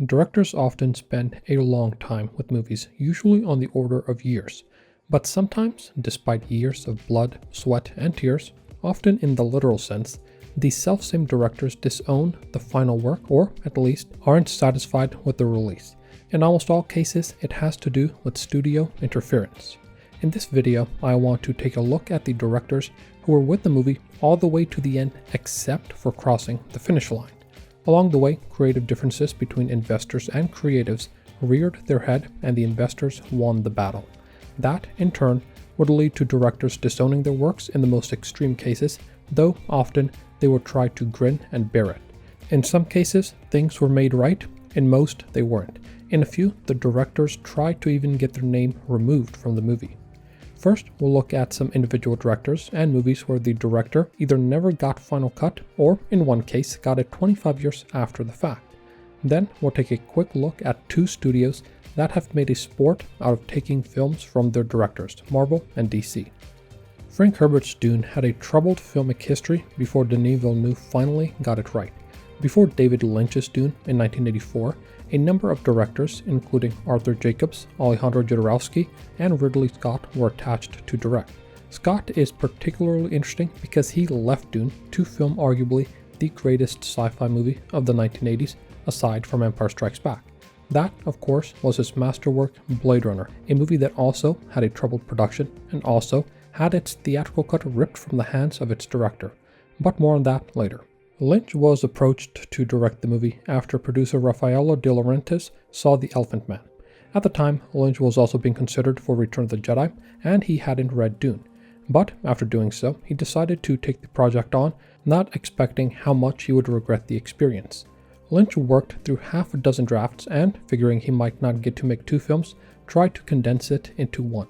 Directors often spend a long time with movies, usually on the order of years. But sometimes, despite years of blood, sweat, and tears, often in the literal sense, these self-same directors disown the final work, or at least aren't satisfied with the release. In almost all cases, it has to do with studio interference. In this video, I want to take a look at the directors who were with the movie all the way to the end except for crossing the finish line. Along the way, creative differences between investors and creatives reared their head and the investors won the battle. That, in turn, would lead to directors disowning their works in the most extreme cases, though often they would try to grin and bear it. In some cases, things were made right, in most they weren't. In a few, the directors tried to even get their name removed from the movie. First, we'll look at some individual directors and movies where the director either never got final cut or, in one case, got it 25 years after the fact. Then, we'll take a quick look at two studios that have made a sport out of taking films from their directors, Marvel and DC. Frank Herbert's Dune had a troubled filmic history before Denis Villeneuve finally got it right. Before David Lynch's Dune in 1984, a number of directors, including Arthur Jacobs, Alejandro Jodorowsky, and Ridley Scott, were attached to direct. Scott is particularly interesting because he left Dune to film arguably the greatest sci-fi movie of the 1980s, aside from Empire Strikes Back. That, of course, was his masterwork Blade Runner, a movie that also had a troubled production and also had its theatrical cut ripped from the hands of its director. But more on that later. Lynch was approached to direct the movie after producer Raffaello De Laurentiis saw The Elephant Man. At the time, Lynch was also being considered for Return of the Jedi, and he hadn't read Dune. But after doing so, he decided to take the project on, not expecting how much he would regret the experience. Lynch worked through half a dozen drafts and, figuring he might not get to make two films, tried to condense it into one.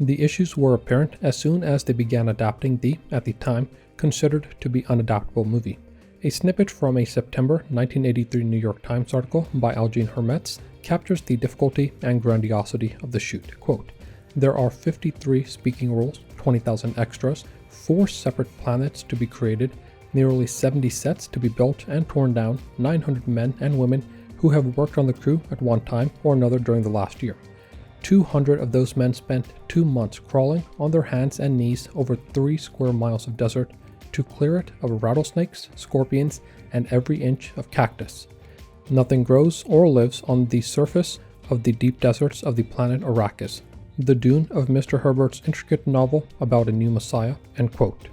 The issues were apparent as soon as they began adapting the, at the time, considered to be unadaptable movie. A snippet from a September 1983 New York Times article by Algene Hermetz captures the difficulty and grandiosity of the shoot. Quote, "There are 53 speaking roles, 20,000 extras, 4 separate planets to be created, nearly 70 sets to be built and torn down, 900 men and women who have worked on the crew at one time or another during the last year. 200 of those men spent 2 months crawling on their hands and knees over 3 square miles of desert to clear it of rattlesnakes, scorpions, and every inch of cactus. Nothing grows or lives on the surface of the deep deserts of the planet Arrakis. The Dune of Mr. Herbert's intricate novel about a new messiah," end quote.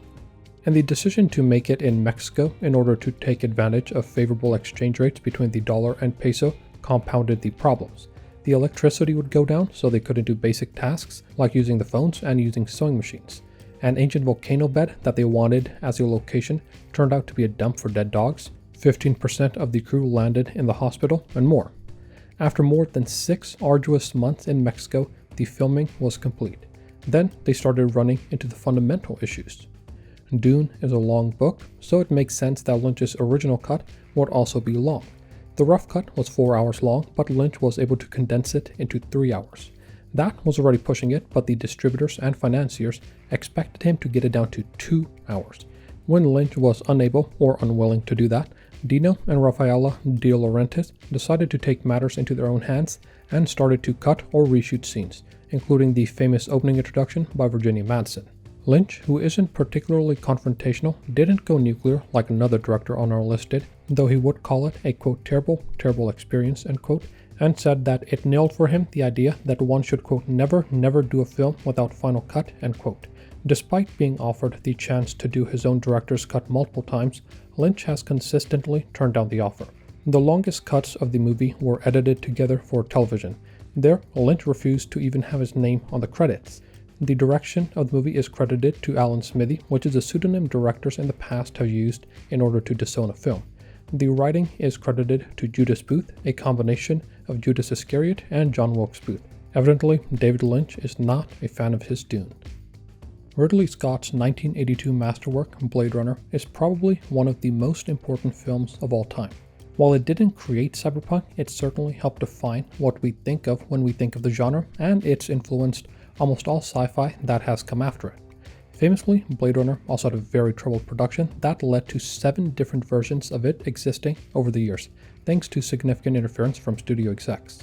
And the decision to make it in Mexico in order to take advantage of favorable exchange rates between the dollar and peso compounded the problems. The electricity would go down, so they couldn't do basic tasks like using the phones and using sewing machines. An ancient volcano bed that they wanted as a location turned out to be a dump for dead dogs. 15% of the crew landed in the hospital, and more. After more than 6 arduous months in Mexico, the filming was complete. Then they started running into the fundamental issues. Dune is a long book, so it makes sense that Lynch's original cut would also be long. The rough cut was 4 hours long, but Lynch was able to condense it into 3 hours. That was already pushing it, but the distributors and financiers expected him to get it down to 2 hours. When Lynch was unable or unwilling to do that, Dino and Raffaello De Laurentiis decided to take matters into their own hands and started to cut or reshoot scenes, including the famous opening introduction by Virginia Madsen. Lynch, who isn't particularly confrontational, didn't go nuclear like another director on our list did, though he would call it a quote terrible experience, end quote, and said that it nailed for him the idea that one should quote never do a film without final cut, end quote. Despite being offered the chance to do his own director's cut multiple times, Lynch has consistently turned down the offer. The longest cuts of the movie were edited together for television. There, Lynch refused to even have his name on the credits. The direction of the movie is credited to Alan Smithee, which is a pseudonym directors in the past have used in order to disown a film. The writing is credited to Judas Booth, a combination of Judas Iscariot and John Wilkes Booth. Evidently, David Lynch is not a fan of his Dune. Ridley Scott's 1982 masterwork, Blade Runner, is probably one of the most important films of all time. While it didn't create cyberpunk, it certainly helped define what we think of when we think of the genre, and it's influenced almost all sci-fi that has come after it. Famously, Blade Runner also had a very troubled production that led to 7 different versions of it existing over the years, thanks to significant interference from studio execs.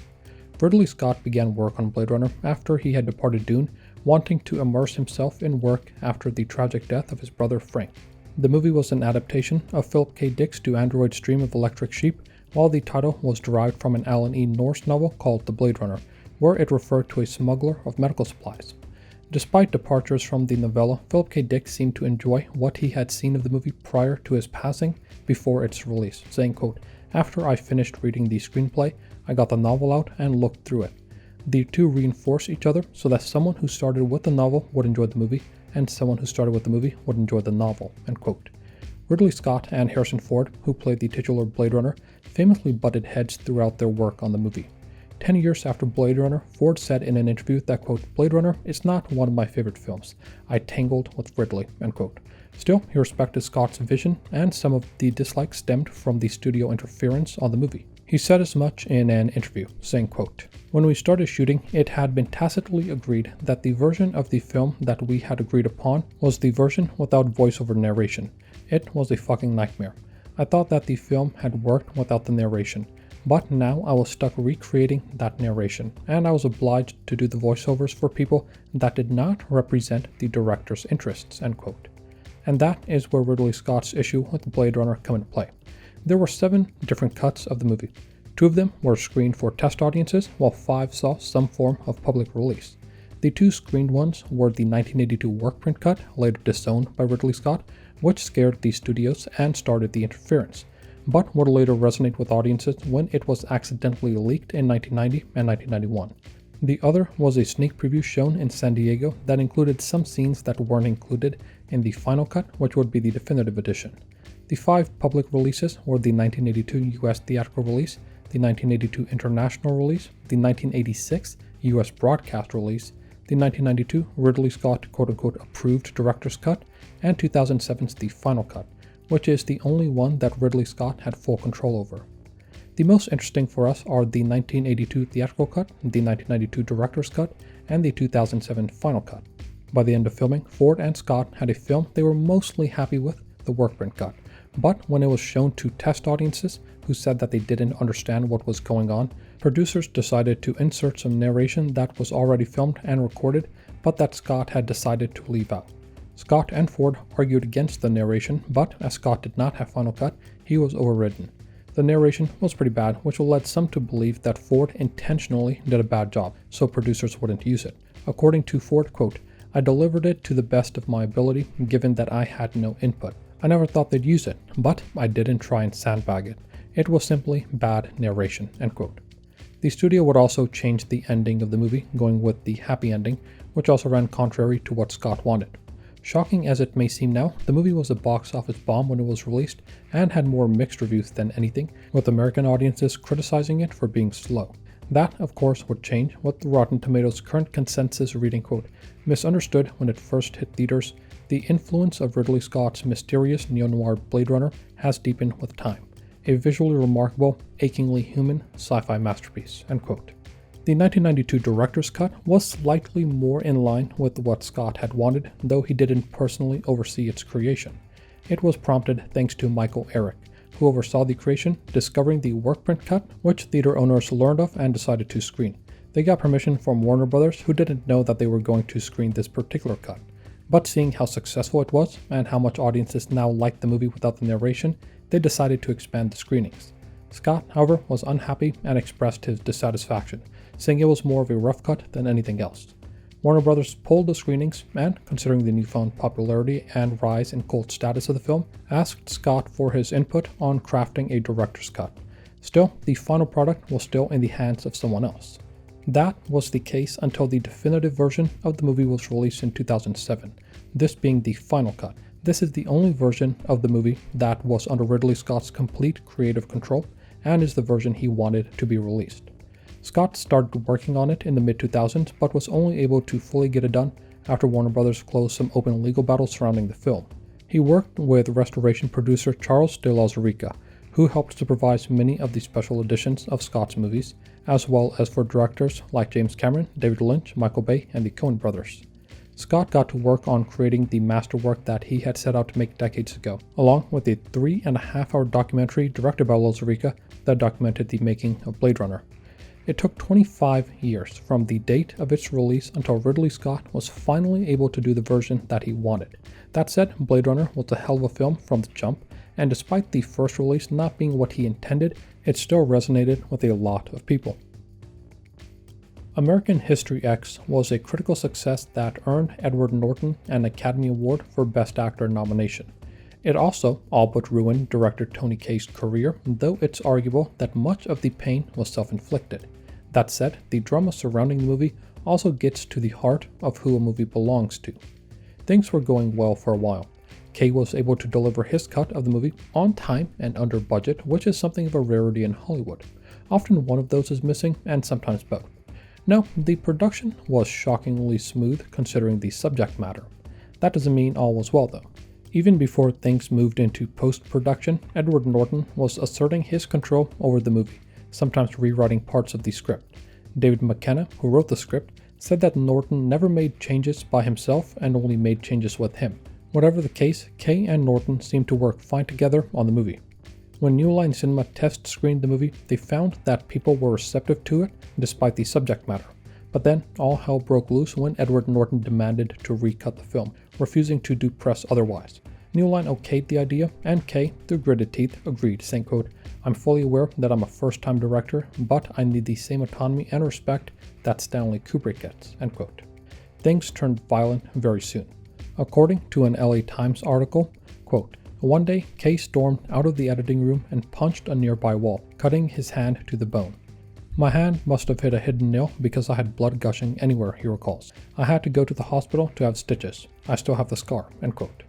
Ridley Scott began work on Blade Runner after he had departed Dune, wanting to immerse himself in work after the tragic death of his brother Frank. The movie was an adaptation of Philip K. Dick's To Android's Dream of Electric Sheep, while the title was derived from an Alan E. Norse novel called The Blade Runner, where it referred to a smuggler of medical supplies. Despite departures from the novella, Philip K. Dick seemed to enjoy what he had seen of the movie prior to his passing before its release, saying, quote, "After I finished reading the screenplay, I got the novel out and looked through it. The two reinforce each other so that someone who started with the novel would enjoy the movie, and someone who started with the movie would enjoy the novel," end quote. Ridley Scott and Harrison Ford, who played the titular Blade Runner, famously butted heads throughout their work on the movie. 10 years after Blade Runner, Ford said in an interview that, quote, "Blade Runner is not one of my favorite films. I tangled with Ridley," end quote. Still, he respected Scott's vision, and some of the dislikes stemmed from the studio interference on the movie. He said as much in an interview, saying, quote, "When we started shooting, it had been tacitly agreed that the version of the film that we had agreed upon was the version without voiceover narration. It was a fucking nightmare. I thought that the film had worked without the narration, but now I was stuck recreating that narration, and I was obliged to do the voiceovers for people that did not represent the director's interests," end quote. And that is where Ridley Scott's issue with Blade Runner come into play. There were 7 different cuts of the movie. 2 of them were screened for test audiences, while 5 saw some form of public release. The 2 screened ones were the 1982 workprint cut, later disowned by Ridley Scott, which scared the studios and started the interference, but would later resonate with audiences when it was accidentally leaked in 1990 and 1991. The other was a sneak preview shown in San Diego that included some scenes that weren't included in the final cut, which would be the definitive edition. The 5 public releases were the 1982 US theatrical release, the 1982 international release, the 1986 US broadcast release, the 1992 Ridley Scott quote-unquote approved director's cut, and 2007's The Final Cut, which is the only one that Ridley Scott had full control over. The most interesting for us are the 1982 theatrical cut, the 1992 director's cut, and the 2007 Final Cut. By the end of filming, Ford and Scott had a film they were mostly happy with, the workprint cut, but when it was shown to test audiences who said that they didn't understand what was going on, producers decided to insert some narration that was already filmed and recorded, but that Scott had decided to leave out. Scott and Ford argued against the narration, but as Scott did not have final cut, he was overridden. The narration was pretty bad, which led some to believe that Ford intentionally did a bad job, so producers wouldn't use it. According to Ford, quote, "I delivered it to the best of my ability, given that I had no input. I never thought they'd use it, but I didn't try and sandbag it. It was simply bad narration," end quote. The studio would also change the ending of the movie, going with the happy ending, which also ran contrary to what Scott wanted. Shocking as it may seem now, the movie was a box office bomb when it was released and had more mixed reviews than anything, with American audiences criticizing it for being slow. That, of course, would change with Rotten Tomatoes' current consensus reading, quote, "Misunderstood when it first hit theaters, the influence of Ridley Scott's mysterious neo-noir Blade Runner has deepened with time. A visually remarkable, achingly human sci-fi masterpiece," end quote. The 1992 director's cut was slightly more in line with what Scott had wanted, though he didn't personally oversee its creation. It was prompted thanks to Michael Eric, who oversaw the creation, discovering the workprint cut, which theater owners learned of and decided to screen. They got permission from Warner Brothers, who didn't know that they were going to screen this particular cut. But seeing how successful it was, and how much audiences now liked the movie without the narration, they decided to expand the screenings. Scott, however, was unhappy and expressed his dissatisfaction, saying it was more of a rough cut than anything else. Warner Brothers pulled the screenings and, considering the newfound popularity and rise in cult status of the film, asked Scott for his input on crafting a director's cut. Still, the final product was still in the hands of someone else. That was the case until the definitive version of the movie was released in 2007, this being the final cut. This is the only version of the movie that was under Ridley Scott's complete creative control, and is the version he wanted to be released. Scott started working on it in the mid-2000s, but was only able to fully get it done after Warner Brothers closed some open legal battles surrounding the film. He worked with restoration producer Charles de la Zurica, who helped supervise many of the special editions of Scott's movies, as well as for directors like James Cameron, David Lynch, Michael Bay, and the Coen brothers. Scott got to work on creating the masterwork that he had set out to make decades ago, along with a 3.5-hour documentary directed by Zurica that documented the making of Blade Runner. It took 25 years from the date of its release until Ridley Scott was finally able to do the version that he wanted. That said, Blade Runner was a hell of a film from the jump, and despite the first release not being what he intended, it still resonated with a lot of people. American History X was a critical success that earned Edward Norton an Academy Award for Best Actor nomination. It also all but ruined director Tony Kaye's career, though it's arguable that much of the pain was self-inflicted. That said, the drama surrounding the movie also gets to the heart of who a movie belongs to. Things were going well for a while. Kaye was able to deliver his cut of the movie on time and under budget, which is something of a rarity in Hollywood. Often one of those is missing, and sometimes both. No, the production was shockingly smooth considering the subject matter. That doesn't mean all was well though. Even before things moved into post-production, Edward Norton was asserting his control over the movie, sometimes rewriting parts of the script. David McKenna, who wrote the script, said that Norton never made changes by himself and only made changes with him. Whatever the case, Kaye and Norton seemed to work fine together on the movie. When New Line Cinema test screened the movie, they found that people were receptive to it despite the subject matter. But then, all hell broke loose when Edward Norton demanded to recut the film, refusing to do press otherwise. New Line okayed the idea, and Kaye, through gritted teeth, agreed, saying, quote, "I'm fully aware that I'm a first-time director, but I need the same autonomy and respect that Stanley Kubrick gets," end quote. Things turned violent very soon. According to an LA Times article, quote, "One day, Kaye stormed out of the editing room and punched a nearby wall, cutting his hand to the bone. My hand must have hit a hidden nail because I had blood gushing anywhere," he recalls. "I had to go to the hospital to have stitches. I still have the scar," end quote.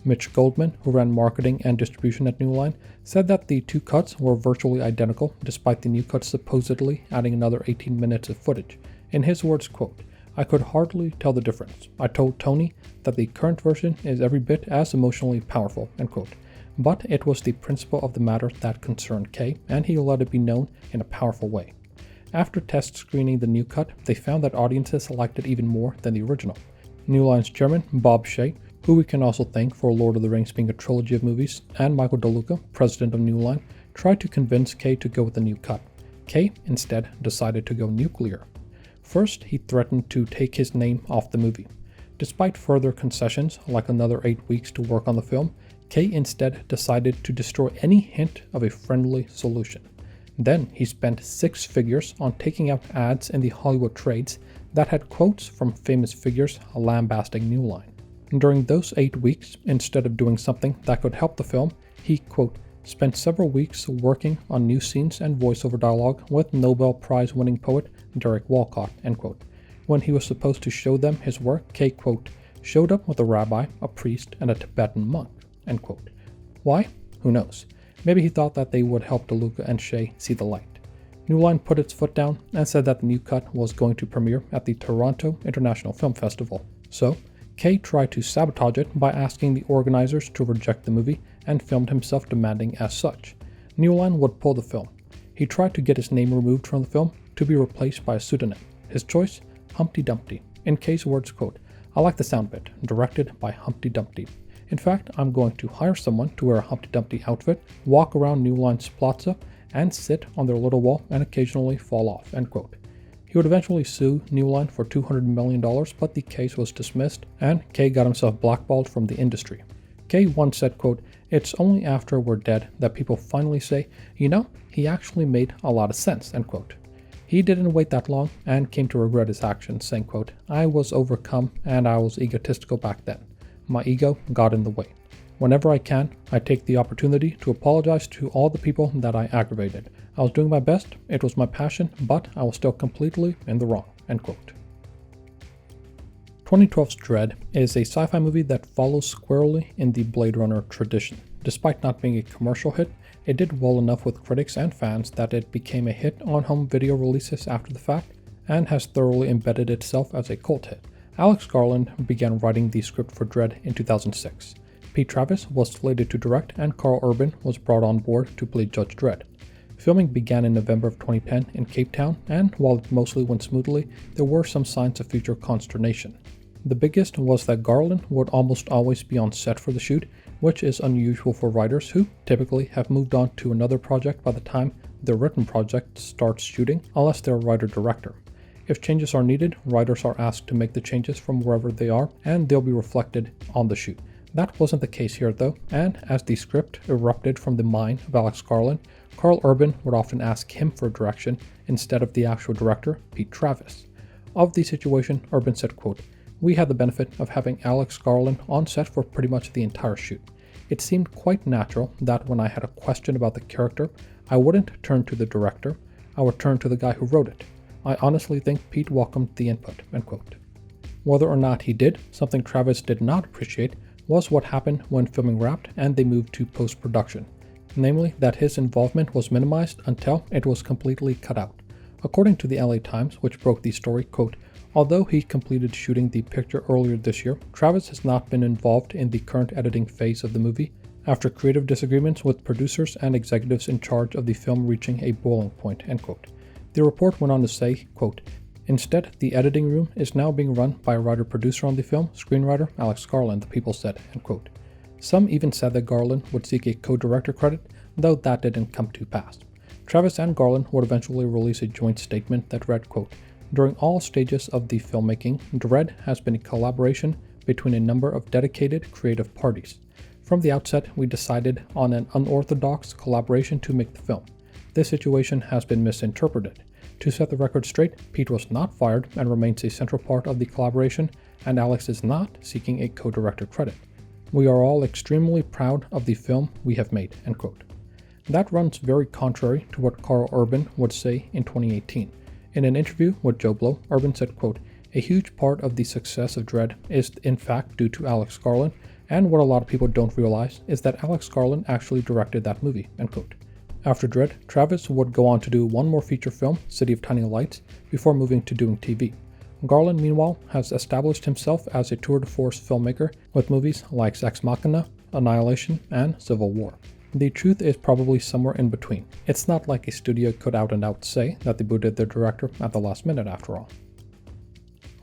Mitch Goldman, who ran marketing and distribution at New Line, said that the two cuts were virtually identical, despite the new cut supposedly adding another 18 minutes of footage. In his words, quote, "I could hardly tell the difference. I told Tony that the current version is every bit as emotionally powerful," end quote. But it was the principle of the matter that concerned Kaye, and he let it be known in a powerful way. After test screening the new cut, they found that audiences liked it even more than the original. New Line's chairman, Bob Shaye, who we can also thank for Lord of the Rings being a trilogy of movies, and Michael DeLuca, president of New Line, tried to convince Kaye to go with the new cut. Kaye, instead, decided to go nuclear. First, he threatened to take his name off the movie. Despite further concessions, like another 8 weeks to work on the film, Kaye instead decided to destroy any hint of a friendly solution. Then he spent 6 figures on taking out ads in the Hollywood trades that had quotes from famous figures lambasting New Line. During those 8 weeks, instead of doing something that could help the film, he, quote, spent several weeks working on new scenes and voiceover dialogue with Nobel Prize winning poet Derek Walcott, end quote. When he was supposed to show them his work, Kaye, quote, showed up with a rabbi, a priest, and a Tibetan monk, end quote. Why? Who knows? Maybe he thought that they would help DeLuca and Shaye see the light. New Line put its foot down and said that the new cut was going to premiere at the Toronto International Film Festival. So, Kaye tried to sabotage it by asking the organizers to reject the movie and filmed himself demanding as such. New Line would pull the film. He tried to get his name removed from the film to be replaced by a pseudonym. His choice? Humpty Dumpty. In Kaye's words, quote, "I like the sound bit, directed by Humpty Dumpty. In fact, I'm going to hire someone to wear a Humpty Dumpty outfit, walk around New Line's plaza, and sit on their little wall and occasionally fall off," end quote. He would eventually sue New Line for $200 million, but the case was dismissed, and Kaye got himself blackballed from the industry. Kaye once said, quote, "It's only after we're dead that people finally say, you know, he actually made a lot of sense," end quote. He didn't wait that long and came to regret his actions, saying, quote, "I was overcome and I was egotistical back then. My ego got in the way. Whenever I can, I take the opportunity to apologize to all the people that I aggravated. I was doing my best, it was my passion, but I was still completely in the wrong," end quote. 2012's Dredd is a sci-fi movie that follows squarely in the Blade Runner tradition. Despite not being a commercial hit, it did well enough with critics and fans that it became a hit on home video releases after the fact, and has thoroughly embedded itself as a cult hit. Alex Garland began writing the script for Dredd in 2006. Pete Travis was slated to direct, and Carl Urban was brought on board to play Judge Dredd. Filming began in November of 2010 in Cape Town, and while it mostly went smoothly, there were some signs of future consternation. The biggest was that Garland would almost always be on set for the shoot, which is unusual for writers who typically have moved on to another project by the time their written project starts shooting, unless they're a writer-director. If changes are needed, writers are asked to make the changes from wherever they are, and they'll be reflected on the shoot. That wasn't the case here though, and as the script erupted from the mind of Alex Garland, Karl Urban would often ask him for direction instead of the actual director, Pete Travis. Of the situation, Urban said, quote, "We had the benefit of having Alex Garland on set for pretty much the entire shoot. It seemed quite natural that when I had a question about the character, I wouldn't turn to the director, I would turn to the guy who wrote it. I honestly think Pete welcomed the input," end quote. Whether or not he did, something Travis did not appreciate was what happened when filming wrapped and they moved to post-production. Namely, that his involvement was minimized until it was completely cut out. According to the LA Times, which broke the story, quote, "Although he completed shooting the picture earlier this year, Travis has not been involved in the current editing phase of the movie after creative disagreements with producers and executives in charge of the film reaching a boiling point," end quote. The report went on to say, quote, "Instead, the editing room is now being run by a writer-producer on the film, screenwriter Alex Garland," the people said, end quote. Some even said that Garland would seek a co-director credit, though that didn't come to pass. Travis and Garland would eventually release a joint statement that read, quote, "During all stages of the filmmaking, Dredd has been a collaboration between a number of dedicated creative parties. From the outset, we decided on an unorthodox collaboration to make the film. This situation has been misinterpreted. To set the record straight, Pete was not fired and remains a central part of the collaboration, and Alex is not seeking a co-director credit. We are all extremely proud of the film we have made," end quote. That runs very contrary to what Karl Urban would say in 2018. In an interview with Joe Blow, Urban said, quote, "A huge part of the success of Dredd is in fact due to Alex Garland, and what a lot of people don't realize is that Alex Garland actually directed that movie," end quote. After Dredd, Travis would go on to do one more feature film, City of Tiny Lights, before moving to doing TV. Garland, meanwhile, has established himself as a tour de force filmmaker with movies like Ex Machina, Annihilation, and Civil War. The truth is probably somewhere in between. It's not like a studio could out and out say that they booted their director at the last minute after all.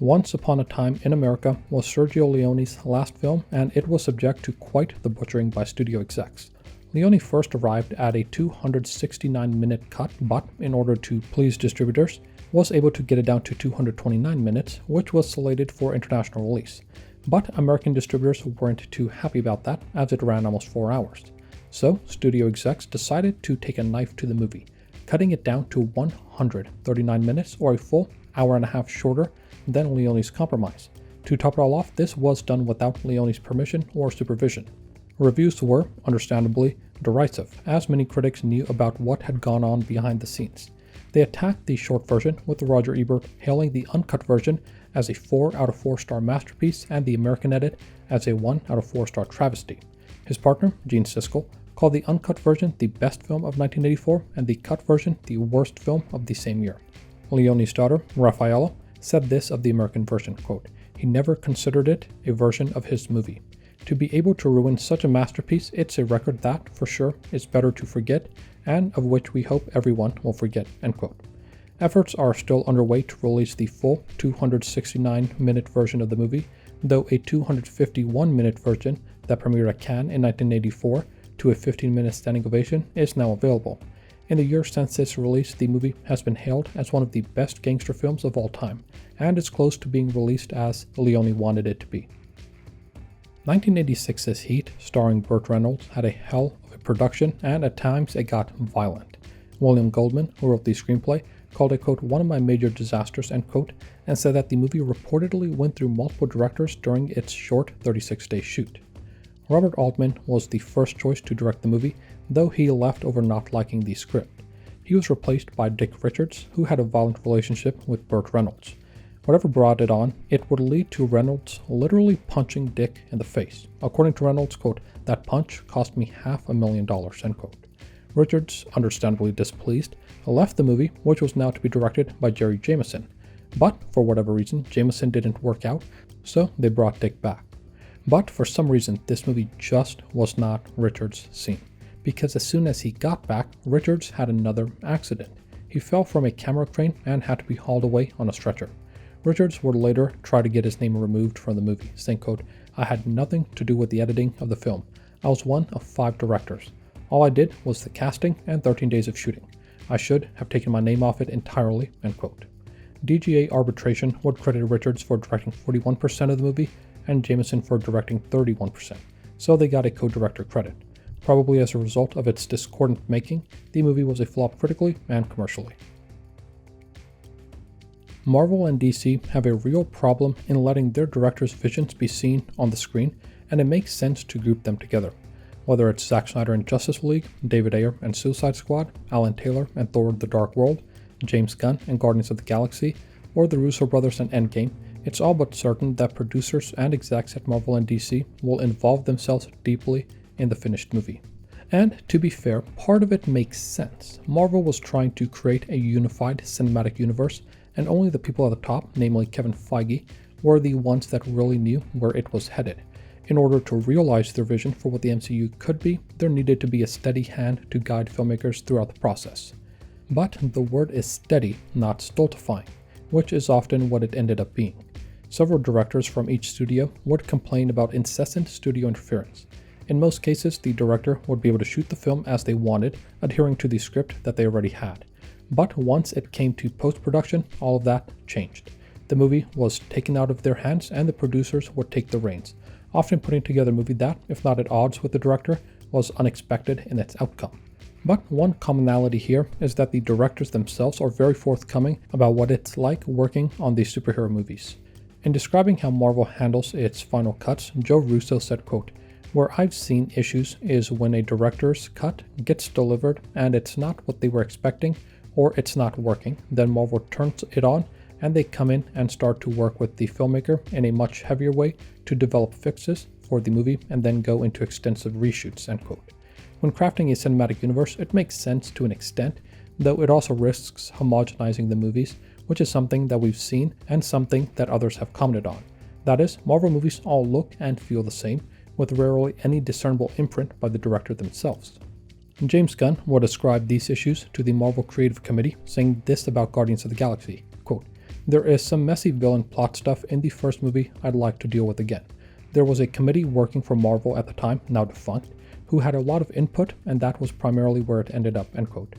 Once Upon a Time in America was Sergio Leone's last film, and it was subject to quite the butchering by studio execs. Leone first arrived at a 269-minute cut, but in order to please distributors, was able to get it down to 229 minutes, which was slated for international release. But American distributors weren't too happy about that, as it ran almost 4 hours. So, studio execs decided to take a knife to the movie, cutting it down to 139 minutes, or a full hour and a half shorter than Leone's compromise. To top it all off, this was done without Leone's permission or supervision. Reviews were, understandably, derisive, as many critics knew about what had gone on behind the scenes. They attacked the short version, with Roger Ebert hailing the uncut version as a 4 out of 4 star masterpiece and the American edit as a 1 out of 4 star travesty. His partner, Gene Siskel, called the uncut version the best film of 1984 and the cut version the worst film of the same year. Leone's daughter, Raffaella, said this of the American version, quote, "He never considered it a version of his movie. To be able to ruin such a masterpiece, it's a record that, for sure, is better to forget, and of which we hope everyone will forget," end quote. Efforts are still underway to release the full 269-minute version of the movie, though a 251-minute version that premiered at Cannes in 1984 to a 15-minute standing ovation is now available. In the years since its release, the movie has been hailed as one of the best gangster films of all time, and is close to being released as Leone wanted it to be. 1986's Heat, starring Burt Reynolds, had a hell of a production, and at times it got violent. William Goldman, who wrote the screenplay, called it, quote, "one of my major disasters," end quote, and said that the movie reportedly went through multiple directors during its short 36-day shoot. Robert Altman was the first choice to direct the movie, though he left over not liking the script. He was replaced by Dick Richards, who had a violent relationship with Burt Reynolds. Whatever brought it on, it would lead to Reynolds literally punching Dick in the face. According to Reynolds, quote, "That punch cost me $500,000, end quote. Richards, understandably displeased, left the movie, which was now to be directed by Jerry Jameson. But for whatever reason, Jameson didn't work out, so they brought Dick back. But for some reason, this movie just was not Richards' scene, because as soon as he got back, Richards had another accident. He fell from a camera crane and had to be hauled away on a stretcher. Richards would later try to get his name removed from the movie, saying, quote, "I had nothing to do with the editing of the film. I was one of 5 directors. All I did was the casting and 13 days of shooting. I should have taken my name off it entirely, end quote. DGA arbitration would credit Richards for directing 41% of the movie and Jameson for directing 31%, so they got a co-director credit. Probably as a result of its discordant making, the movie was a flop critically and commercially. Marvel and DC have a real problem in letting their directors' visions be seen on the screen, and it makes sense to group them together. Whether it's Zack Snyder and Justice League, David Ayer and Suicide Squad, Alan Taylor and Thor: The Dark World, James Gunn and Guardians of the Galaxy, or the Russo brothers and Endgame, it's all but certain that producers and execs at Marvel and DC will involve themselves deeply in the finished movie. And to be fair, part of it makes sense. Marvel was trying to create a unified cinematic universe, and only the people at the top, namely Kevin Feige, were the ones that really knew where it was headed. In order to realize their vision for what the MCU could be, there needed to be a steady hand to guide filmmakers throughout the process. But the word is steady, not stultifying, which is often what it ended up being. Several directors from each studio would complain about incessant studio interference. In most cases, the director would be able to shoot the film as they wanted, adhering to the script that they already had. But once it came to post-production, all of that changed. The movie was taken out of their hands and the producers would take the reins, often putting together a movie that, if not at odds with the director, was unexpected in its outcome. But one commonality here is that the directors themselves are very forthcoming about what it's like working on these superhero movies. In describing how Marvel handles its final cuts, Joe Russo said, quote, "Where I've seen issues is when a director's cut gets delivered and it's not what they were expecting, or it's not working, then Marvel turns it on and they come in and start to work with the filmmaker in a much heavier way to develop fixes for the movie and then go into extensive reshoots," end quote. When crafting a cinematic universe, it makes sense to an extent, though it also risks homogenizing the movies, which is something that we've seen and something that others have commented on. That is, Marvel movies all look and feel the same, with rarely any discernible imprint by the director themselves. James Gunn would ascribe these issues to the Marvel Creative Committee, saying this about Guardians of the Galaxy, quote, "There is some messy villain plot stuff in the first movie I'd like to deal with again. There was a committee working for Marvel at the time, now defunct, who had a lot of input, and that was primarily where it ended up," end quote.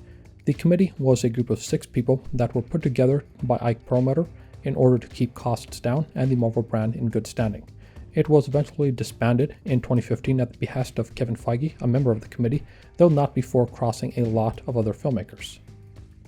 The committee was a group of 6 people that were put together by Ike Perlmutter in order to keep costs down and the Marvel brand in good standing. It was eventually disbanded in 2015 at the behest of Kevin Feige, a member of the committee, though not before crossing a lot of other filmmakers.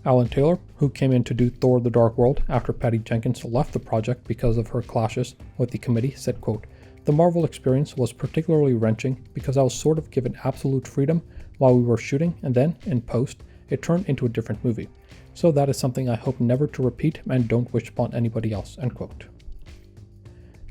Alan Taylor, who came in to do Thor: The Dark World after Patty Jenkins left the project because of her clashes with the committee, said, quote, "The Marvel experience was particularly wrenching because I was sort of given absolute freedom while we were shooting, and then, in post, it turned into a different movie. So that is something I hope never to repeat and don't wish upon anybody else," end quote.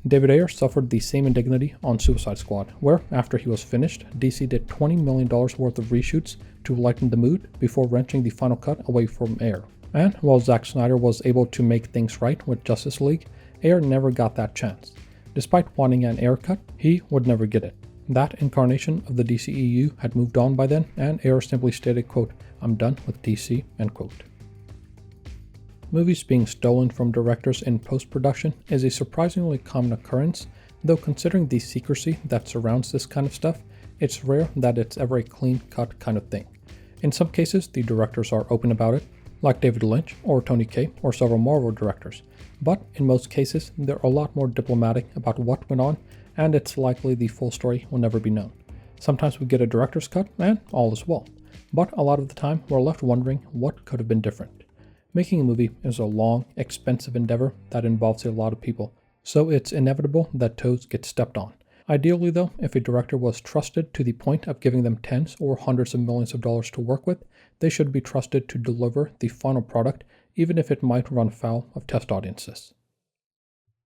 David Ayer suffered the same indignity on Suicide Squad, where, after he was finished, DC did $20 million worth of reshoots to lighten the mood before wrenching the final cut away from Ayer. And while Zack Snyder was able to make things right with Justice League, Ayer never got that chance. Despite wanting an Ayer cut, he would never get it. That incarnation of the DCEU had moved on by then, and Ayer simply stated, quote, "I'm done with DC," end quote. Movies being stolen from directors in post-production is a surprisingly common occurrence, though considering the secrecy that surrounds this kind of stuff, it's rare that it's ever a clean-cut kind of thing. In some cases, the directors are open about it, like David Lynch or Tony Kaye or several Marvel directors, but in most cases, they're a lot more diplomatic about what went on, and it's likely the full story will never be known. Sometimes we get a director's cut, and all is well, but a lot of the time, we're left wondering what could have been different. Making a movie is a long, expensive endeavor that involves a lot of people, so it's inevitable that toes get stepped on. Ideally though, if a director was trusted to the point of giving them tens or hundreds of millions of dollars to work with, they should be trusted to deliver the final product, even if it might run foul of test audiences.